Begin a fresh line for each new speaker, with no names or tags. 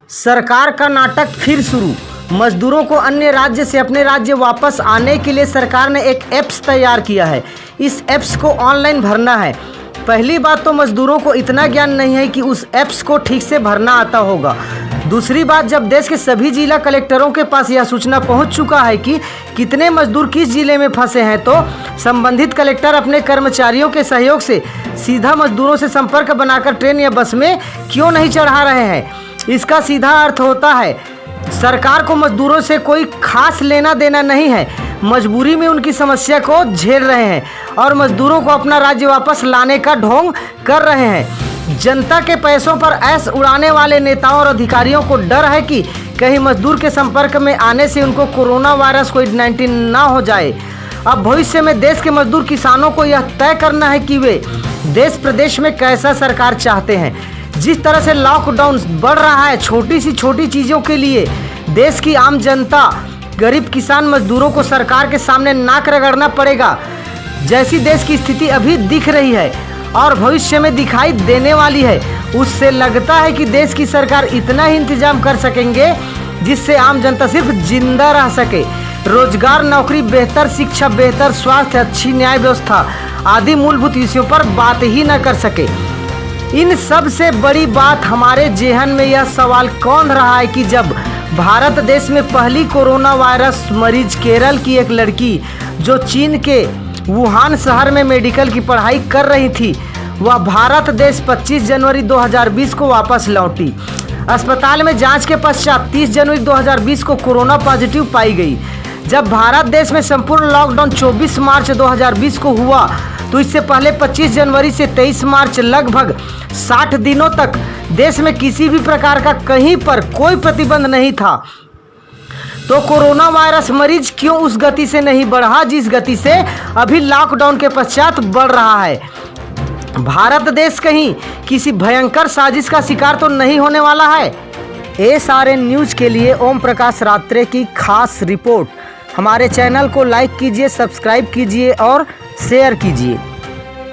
सरकार का नाटक फिर शुरू। मजदूरों को अन्य राज्य से अपने राज्य वापस आने के लिए सरकार ने एक ऐप्स तैयार किया है। इस ऐप्स को ऑनलाइन भरना है। पहली बात तो मजदूरों को इतना ज्ञान नहीं है कि उस ऐप्स को ठीक से भरना आता होगा। दूसरी बात, जब देश के सभी जिला कलेक्टरों के पास यह सूचना पहुंच चुका है कि कितने मजदूर किस जिले में फंसे हैं, तो संबंधित कलेक्टर अपने कर्मचारियों के सहयोग से सीधा मजदूरों से संपर्क बनाकर ट्रेन या बस में क्यों नहीं चढ़ा रहे हैं। इसका सीधा अर्थ होता है सरकार को मजदूरों से कोई खास लेना देना नहीं है। मजबूरी में उनकी समस्या को झेल रहे हैं और मजदूरों को अपना राज्य वापस लाने का ढोंग कर रहे हैं। जनता के पैसों पर ऐश उड़ाने वाले नेताओं और अधिकारियों को डर है कि कहीं मजदूर के संपर्क में आने से उनको कोरोना वायरस कोविड-19 ना हो जाए। अब भविष्य में देश के मजदूर किसानों को यह तय करना है कि वे देश प्रदेश में कैसा सरकार चाहते हैं। जिस तरह से लॉकडाउन बढ़ रहा है, छोटी सी छोटी चीज़ों के लिए देश की आम जनता, गरीब किसान मजदूरों को सरकार के सामने नाक रगड़ना पड़ेगा। जैसी देश की स्थिति अभी दिख रही है और भविष्य में दिखाई देने वाली है, उससे लगता है कि देश की सरकार इतना ही इंतजाम कर सकेंगे जिससे आम जनता सिर्फ जिंदा रह सके। रोजगार, नौकरी, बेहतर शिक्षा, बेहतर स्वास्थ्य, अच्छी न्याय व्यवस्था आदि मूलभूत विषयों पर बात ही न कर सके। इन सब से बड़ी बात हमारे जेहन में यह सवाल कौन रहा है कि जब भारत देश में पहली कोरोना वायरस मरीज केरल की एक लड़की जो चीन के वुहान शहर में मेडिकल की पढ़ाई कर रही थी, वह भारत देश 25 जनवरी 2020 को वापस लौटी। अस्पताल में जांच के पश्चात 30 जनवरी 2020 को कोरोना पॉजिटिव पाई गई। जब भारत देश में संपूर्ण लॉकडाउन 24 मार्च 2020 को हुआ, तो इससे पहले 25 जनवरी से 23 मार्च लगभग 60 दिनों तक देश में किसी भी प्रकार का कहीं पर कोई प्रतिबंध नहीं था। तो कोरोना वायरस मरीज क्यों उस गति से नहीं बढ़ा जिस गति से अभी लॉकडाउन के पश्चात बढ़ रहा है। भारत देश कहीं किसी भयंकर साजिश का शिकार तो नहीं होने वाला है। SRN न्यूज के लिए ओम प्रकाश रात्रे की खास रिपोर्ट। हमारे चैनल को लाइक कीजिए, सब्सक्राइब कीजिए और शेयर कीजिए।